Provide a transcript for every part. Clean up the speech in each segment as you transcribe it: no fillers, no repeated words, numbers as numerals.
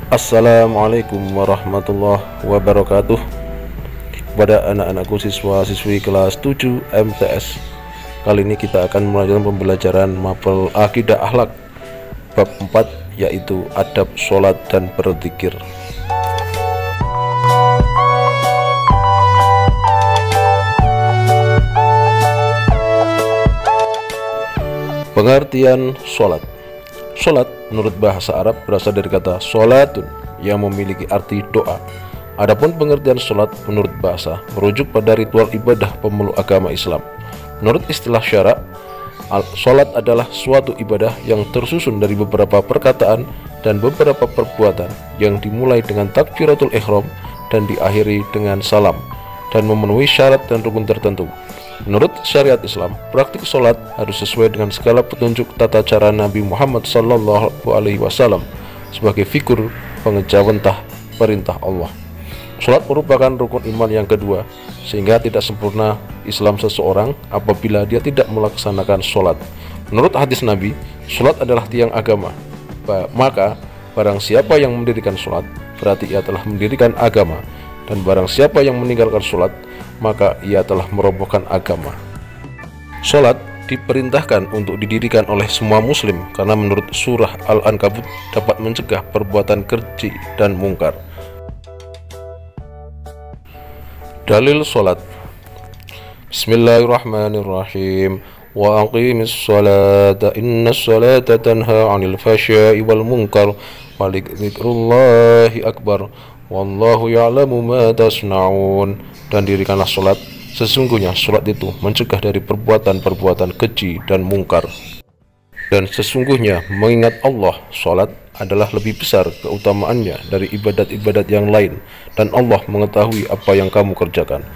Assalamualaikum warahmatullahi wabarakatuh. Kepada anak-anakku siswa-siswi kelas 7 MTS, kali ini kita akan melanjutkan pembelajaran mapel Akidah Akhlak bab 4, yaitu adab sholat dan berzikir. Pengertian sholat. Sholat menurut bahasa Arab berasal dari kata sholatun yang memiliki arti doa. Adapun pengertian sholat menurut bahasa merujuk pada ritual ibadah pemeluk agama Islam. Menurut istilah syara, sholat adalah suatu ibadah yang tersusun dari beberapa perkataan dan beberapa perbuatan yang dimulai dengan takbiratul ihram dan diakhiri dengan salam dan memenuhi syarat dan rukun tertentu. Menurut syariat Islam, praktik sholat harus sesuai dengan segala petunjuk tata cara Nabi Muhammad SAW sebagai figur pengejawantah perintah Allah. Sholat merupakan rukun iman yang kedua, sehingga tidak sempurna Islam seseorang apabila dia tidak melaksanakan sholat. Menurut hadis Nabi, sholat adalah tiang agama. Maka barang siapa yang mendirikan sholat, berarti ia telah mendirikan agama. Dan barang siapa yang meninggalkan sholat, maka ia telah merobohkan agama. Sholat diperintahkan untuk didirikan oleh semua muslim karena menurut surah Al-Ankabut dapat mencegah perbuatan keji dan mungkar. Dalil sholat. Bismillahirrahmanirrahim. Wa aqimis sholata innas sholata tanha 'anil fahsya'i wal munkar wa dzikrullahi akbar wallahu ya'lamu ma tasna'un. Dan dirikanlah sholat, sesungguhnya sholat itu mencegah dari perbuatan-perbuatan keji dan mungkar. Dan sesungguhnya mengingat Allah, sholat adalah lebih besar keutamaannya dari ibadat-ibadat yang lain, dan Allah mengetahui apa yang kamu kerjakan.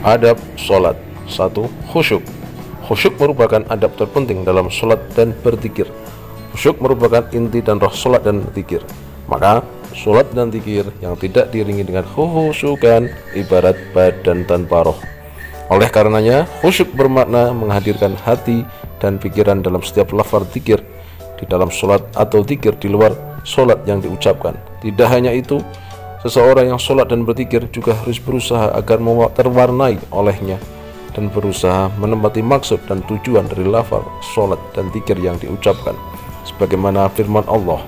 Adab sholat. 1. Khusyuk. Khusyuk merupakan adab terpenting dalam sholat dan berzikir. Khusyuk merupakan inti dan roh sholat dan zikir. Maka sholat dan zikir yang tidak diiringi dengan khusyukan ibarat badan tanpa roh. Oleh karenanya, khusyuk bermakna menghadirkan hati dan pikiran dalam setiap lafaz zikir di dalam sholat atau zikir di luar sholat yang diucapkan. Tidak hanya itu, seseorang yang sholat dan berzikir juga harus berusaha agar terwarnai olehnya dan berusaha menempati maksud dan tujuan dari lafaz sholat dan zikir yang diucapkan, sebagaimana firman Allah,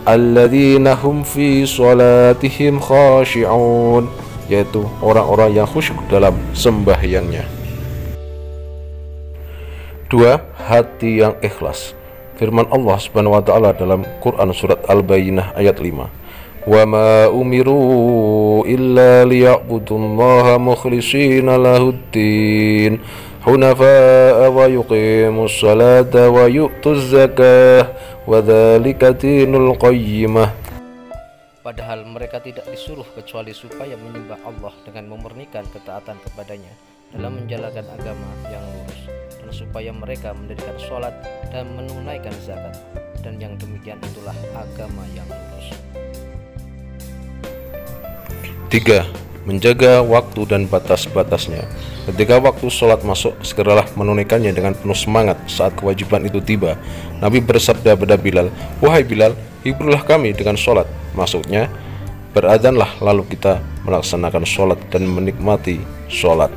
alladzina hum fi sholatihim khashi'un, yaitu orang-orang yang khusyuk dalam sembahyangnya. 2. Hati yang ikhlas. Firman Allah Subhanahu wa taala dalam Quran surat Al-Bayyinah ayat 5, wa ma umiru illa liya'budullaha mukhlishina lahuddin hunafa'a wa yuqimus salata wa yu'tuz zakah wa dzalika dinul qayyimah. Padahal mereka tidak disuruh kecuali supaya menyembah Allah dengan memurnikan ketaatan kepadanya dalam menjalankan agama yang lurus, dan supaya mereka mendirikan sholat dan menunaikan zakat, dan yang demikian itulah agama yang lurus. 3. Menjaga waktu dan batas-batasnya. Ketika waktu sholat masuk, segeralah menunaikannya dengan penuh semangat. Saat kewajiban itu tiba, Nabi bersabda pada Bilal, wahai Bilal, hiburlah kami dengan sholat. Maksudnya, berazanlah lalu kita melaksanakan sholat dan menikmati sholat.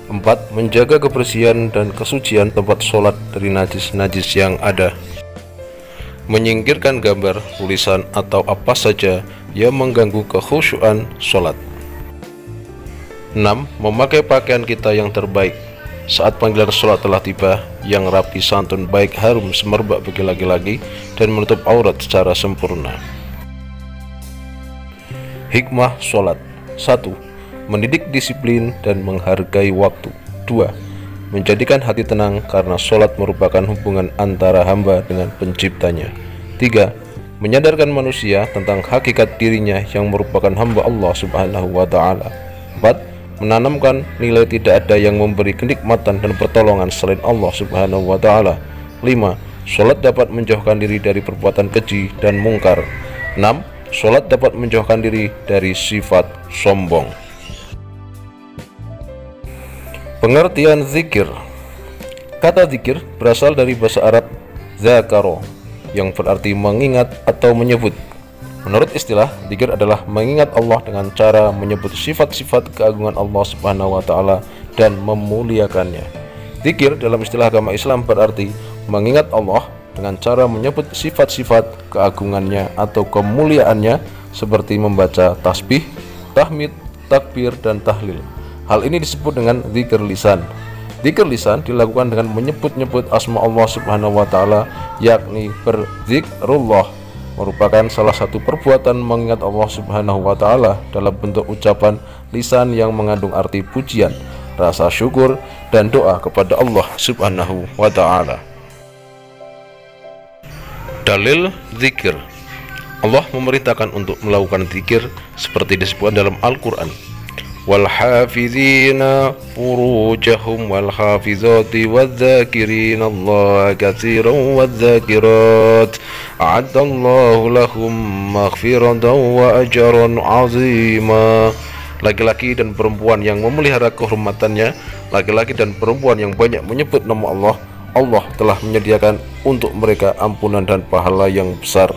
4. Menjaga kebersihan dan kesucian tempat sholat dari najis-najis yang ada. Menyingkirkan gambar, tulisan, atau apa saja yang mengganggu kekhusyuan sholat. 6. Memakai pakaian kita yang terbaik. Saat panggilan sholat telah tiba, yang rapi, santun, baik, harum, semerbak bagi laki-laki, dan menutup aurat secara sempurna. Hikmah sholat. 1. Mendidik disiplin dan menghargai waktu. 2. Menjadikan hati tenang karena sholat merupakan hubungan antara hamba dengan penciptanya. 3. Menyadarkan manusia tentang hakikat dirinya yang merupakan hamba Allah Subhanahu wa ta'ala. 4. Menanamkan nilai tidak ada yang memberi kenikmatan dan pertolongan selain Allah Subhanahu wa ta'ala. 5. Sholat dapat menjauhkan diri dari perbuatan keji dan mungkar. 6. Sholat dapat menjauhkan diri dari sifat sombong. Pengertian zikir. Kata zikir berasal dari bahasa Arab zakaro, yang berarti mengingat atau menyebut. Menurut istilah, dzikir adalah mengingat Allah dengan cara menyebut sifat-sifat keagungan Allah Subhanahu wa taala dan memuliakannya. Dzikir dalam istilah agama Islam berarti mengingat Allah dengan cara menyebut sifat-sifat keagungannya atau kemuliaannya seperti membaca tasbih, tahmid, takbir, dan tahlil. Hal ini disebut dengan dzikir lisan. Dzikir lisan dilakukan dengan menyebut-nyebut asma Allah Subhanahu wa taala, yakni berdzikrullah merupakan salah satu perbuatan mengingat Allah Subhanahu wa taala dalam bentuk ucapan lisan yang mengandung arti pujian, rasa syukur, dan doa kepada Allah Subhanahu wa taala. Dalil zikir. Allah memerintahkan untuk melakukan zikir seperti disebutkan dalam Al-Qur'an. Wal hafizina furujahum wal hafizati wadh-dzakirina Allah katsiran wadh-dzakirat a'addallahu lahum maghfiratan wa ajran 'azima. Laki-laki dan perempuan yang memelihara kehormatannya, laki-laki dan perempuan yang banyak menyebut nama Allah, Allah telah menyediakan untuk mereka ampunan dan pahala yang besar.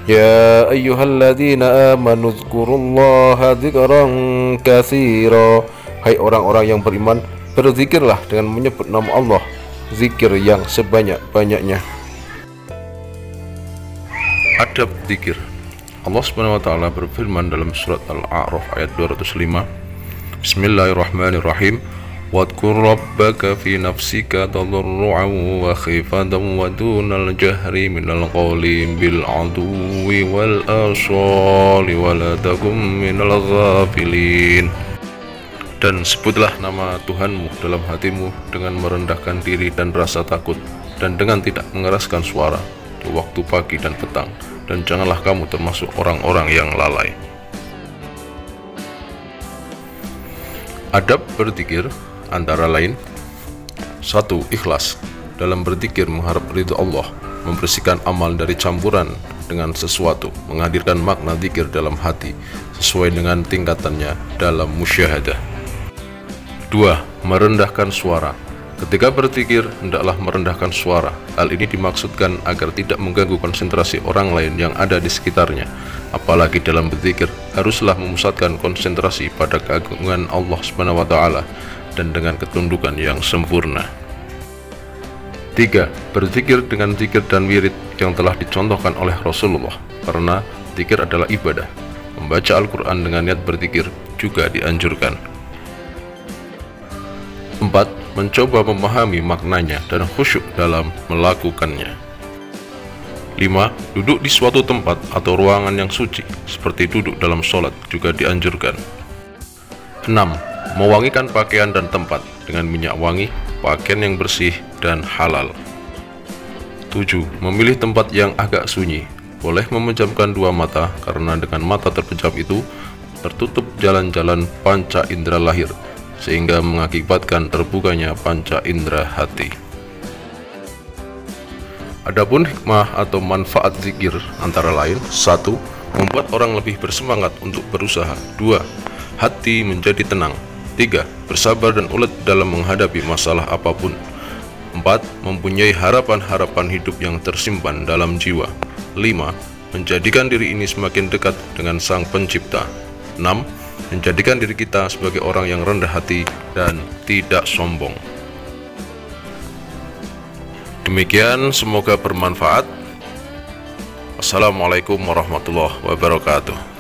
Ya ayyuhalladzina amanu dzkurullaha dzikran katsira. Hai orang-orang yang beriman, berzikirlah dengan menyebut nama Allah, zikir yang sebanyak-banyaknya. Adab zikir. Allah Subhanahu wa taala berfirman dalam surat Al-A'raf ayat 205. Bismillahirrahmanirrahim. Wadkur rabbaka fi nafsika tadarru'an wa khifatan wa dunal jahri minal qawli bil aduwi wal asali wa la takum minal ghafilin. Dan sebutlah nama Tuhanmu dalam hatimu dengan merendahkan diri dan rasa takut, dan dengan tidak mengeraskan suara di waktu pagi dan petang, dan janganlah kamu termasuk orang-orang yang lalai. Adab berzikir antara lain: 1. Ikhlas. Dalam berzikir mengharap ridha Allah, membersihkan amal dari campuran dengan sesuatu, menghadirkan makna zikir dalam hati sesuai dengan tingkatannya dalam musyahadah. 2. Merendahkan suara. Ketika berzikir hendaklah merendahkan suara. Hal ini dimaksudkan agar tidak mengganggu konsentrasi orang lain yang ada di sekitarnya. Apalagi dalam berzikir haruslah memusatkan konsentrasi pada keagungan Allah Subhanahu wa taala dan dengan ketundukan yang sempurna. 3. Berzikir dengan zikir dan wirid yang telah dicontohkan oleh Rasulullah, karena zikir adalah ibadah. Membaca Al-Quran dengan niat berzikir juga dianjurkan. 4. Mencoba memahami maknanya dan khusyuk dalam melakukannya. 5. Duduk di suatu tempat atau ruangan yang suci, seperti duduk dalam sholat, juga dianjurkan. 6. Mewangikan pakaian dan tempat dengan minyak wangi, pakaian yang bersih dan halal. 7. Memilih tempat yang agak sunyi. Boleh memejamkan dua mata, karena dengan mata terpejam itu tertutup jalan-jalan panca indera lahir, sehingga mengakibatkan terbukanya panca indera hati. Adapun hikmah atau manfaat zikir antara lain: 1. Membuat orang lebih bersemangat untuk berusaha. 2. Hati menjadi tenang. 3. Bersabar dan ulet dalam menghadapi masalah apapun. 4. Mempunyai harapan-harapan hidup yang tersimpan dalam jiwa. 5. Menjadikan diri ini semakin dekat dengan Sang Pencipta. 6. Menjadikan diri kita sebagai orang yang rendah hati dan tidak sombong. Demikian, semoga bermanfaat. Assalamualaikum warahmatullahi wabarakatuh.